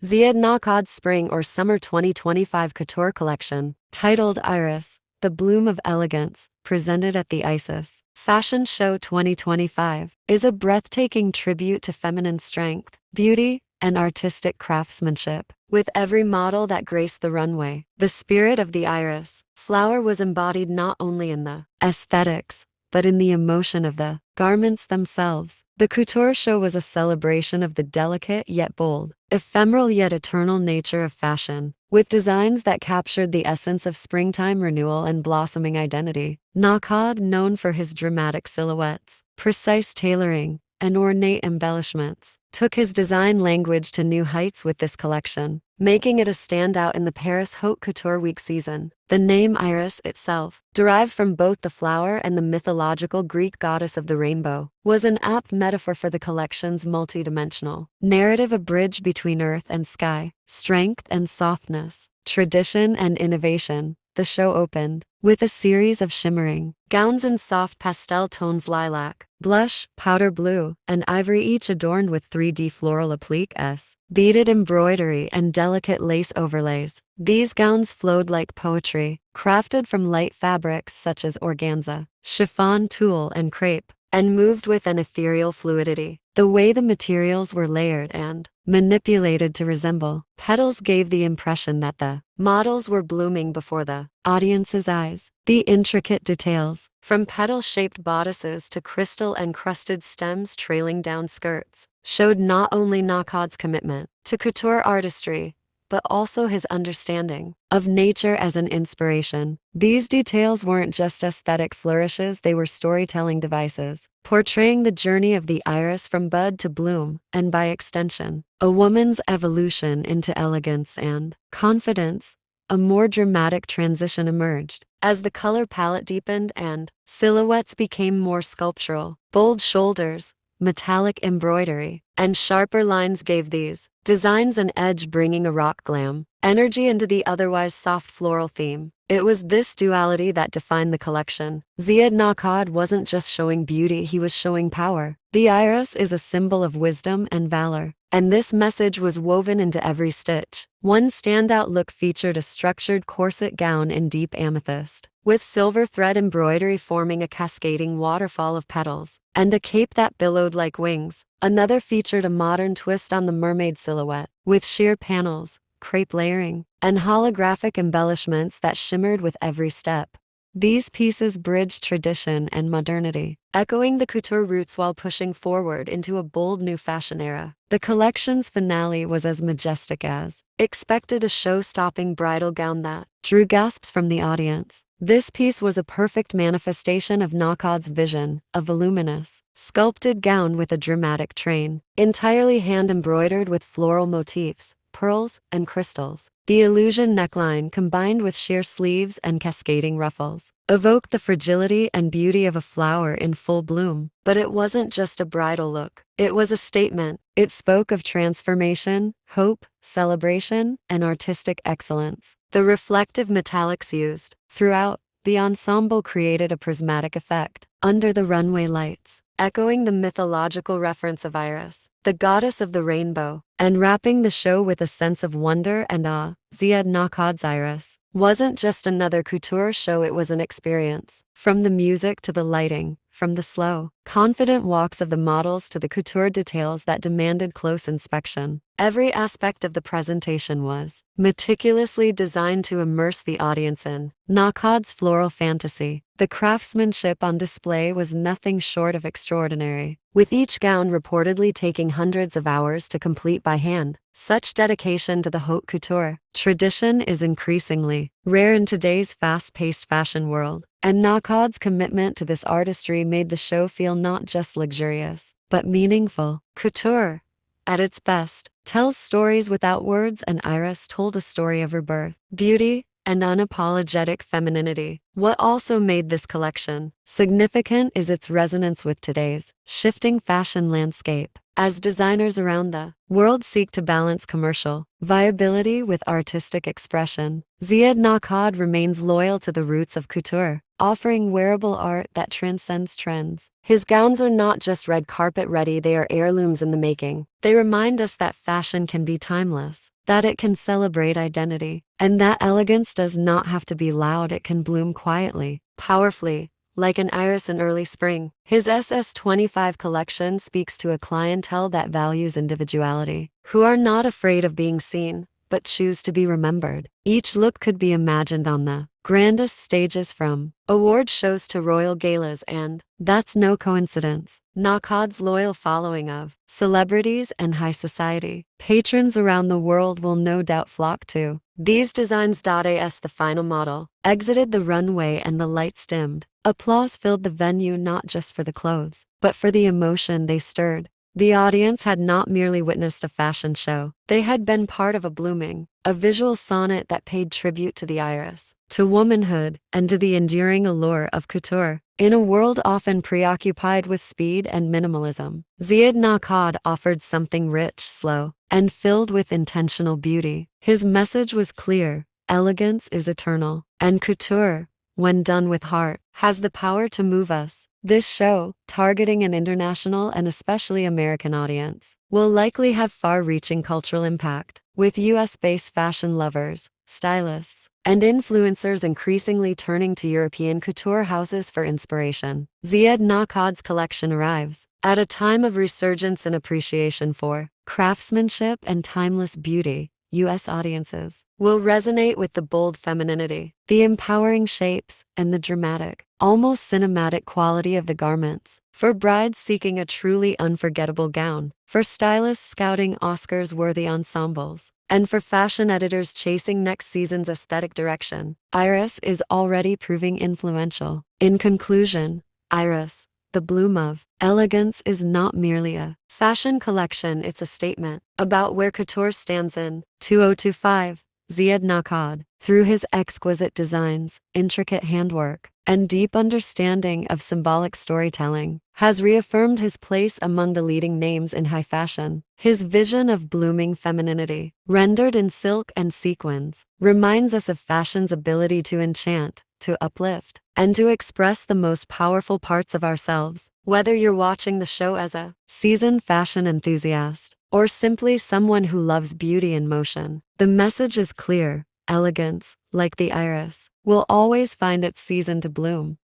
Ziad Nakhad's Spring or Summer 2025 Couture Collection, titled Iris, the Bloom of Elegance, presented at the ISIS Fashion Show 2025, is a breathtaking tribute to feminine strength, beauty, and artistic craftsmanship. With every model that graced the runway, the spirit of the iris flower was embodied not only in the aesthetics, but in the emotion of the garments themselves. The couture show was a celebration of the delicate yet bold, ephemeral yet eternal nature of fashion, with designs that captured the essence of springtime renewal and blossoming identity. Nakhad, known for his dramatic silhouettes, precise tailoring, and ornate embellishments, took his design language to new heights with this collection, making it a standout in the Paris Haute Couture Week season. The name Iris itself, derived from both the flower and the mythological Greek goddess of the rainbow, was an apt metaphor for the collection's multidimensional narrative, a bridge between earth and sky, strength and softness, tradition and innovation. The show opened with a series of shimmering gowns in soft pastel tones, lilac, blush, powder blue, and ivory, each adorned with 3D floral appliques, beaded embroidery, and delicate lace overlays. These gowns flowed like poetry, crafted from light fabrics such as organza, chiffon, tulle, and crepe, and moved with an ethereal fluidity. The way the materials were layered and manipulated to resemble petals gave the impression that the models were blooming before the audience's eyes. The intricate details, from petal-shaped bodices to crystal-encrusted stems trailing down skirts, showed not only Nakhad's commitment to couture artistry, but also his understanding of nature as an inspiration. These details weren't just aesthetic flourishes, they were storytelling devices, portraying the journey of the iris from bud to bloom, and by extension, a woman's evolution into elegance and confidence. A more dramatic transition emerged as the color palette deepened and silhouettes became more sculptural. Bold shoulders, metallic embroidery, and sharper lines gave these designs an edge, bringing a rock glam energy into the otherwise soft floral theme. It was this duality that defined the collection. Ziad Nakhad wasn't just showing beauty, he was showing power. The iris is a symbol of wisdom and valor, and this message was woven into every stitch. One standout look featured a structured corset gown in deep amethyst, with silver thread embroidery forming a cascading waterfall of petals, and a cape that billowed like wings. Another featured a modern twist on the mermaid silhouette, with sheer panels, crepe layering, and holographic embellishments that shimmered with every step. These pieces bridged tradition and modernity, echoing the couture roots while pushing forward into a bold new fashion era. The collection's finale was as majestic as expected, a show-stopping bridal gown that drew gasps from the audience. This piece was a perfect manifestation of Nakhad's vision, a voluminous, sculpted gown with a dramatic train, entirely hand-embroidered with floral motifs, pearls, and crystals. The illusion neckline, combined with sheer sleeves and cascading ruffles, evoked the fragility and beauty of a flower in full bloom. But it wasn't just a bridal look. It was a statement. It spoke of transformation, hope, celebration, and artistic excellence. The reflective metallics used throughout the ensemble created a prismatic effect under the runway lights, echoing the mythological reference of Iris, the goddess of the rainbow, and wrapping the show with a sense of wonder and awe. Ziad Nakhad's Iris wasn't just another couture show, it was an experience. From the music to the lighting, from the slow, confident walks of the models to the couture details that demanded close inspection, every aspect of the presentation was meticulously designed to immerse the audience in Nakhad's floral fantasy. The craftsmanship on display was nothing short of extraordinary, with each gown reportedly taking hundreds of hours to complete by hand. Such dedication to the haute couture tradition is increasingly rare in today's fast-paced fashion world, and Nakhad's commitment to this artistry made the show feel not just luxurious, but meaningful. Couture, at its best, tells stories without words, and Iris told a story of rebirth, beauty, and unapologetic femininity. What also made this collection significant is its resonance with today's shifting fashion landscape. As designers around the world seek to balance commercial viability with artistic expression, Ziad Naqad remains loyal to the roots of couture, offering wearable art that transcends trends. His gowns are not just red carpet ready, they are heirlooms in the making. They remind us that fashion can be timeless, that it can celebrate identity, and that elegance does not have to be loud, it can bloom quietly, powerfully, like an iris in early spring. His SS25 collection speaks to a clientele that values individuality, who are not afraid of being seen, but choose to be remembered. Each look could be imagined on the grandest stages, from award shows to royal galas, and that's no coincidence. Naqad's loyal following of celebrities and high society patrons around the world will no doubt flock to these designs. As the final model exited the runway and the lights dimmed, applause filled the venue, not just for the clothes, but for the emotion they stirred. The audience had not merely witnessed a fashion show, they had been part of a visual sonnet that paid tribute to the iris, to womanhood, and to the enduring allure of couture. In a world often preoccupied with speed and minimalism, Ziad Naqad offered something rich, slow, and filled with intentional beauty. His message was clear: elegance is eternal, and couture, when done with heart, has the power to move us. This show, targeting an international and especially American audience, will likely have far-reaching cultural impact, with US-based fashion lovers, stylists, and influencers increasingly turning to European couture houses for inspiration. Ziad Naqad's collection arrives at a time of resurgence and appreciation for craftsmanship and timeless beauty. US audiences will resonate with the bold femininity, the empowering shapes, and the dramatic, almost cinematic quality of the garments. For brides seeking a truly unforgettable gown, for stylists scouting Oscars-worthy ensembles, and for fashion editors chasing next season's aesthetic direction, Iris is already proving influential. In conclusion, Iris, the bloom of elegance, is not merely a fashion collection, it's a statement about where couture stands in 2025. Ziad Naqad, through his exquisite designs, intricate handwork, and deep understanding of symbolic storytelling, has reaffirmed his place among the leading names in high fashion. His vision of blooming femininity, rendered in silk and sequins, reminds us of fashion's ability to enchant, to uplift, and to express the most powerful parts of ourselves. Whether you're watching the show as a seasoned fashion enthusiast, or simply someone who loves beauty in motion, the message is clear: elegance, like the iris, will always find its season to bloom.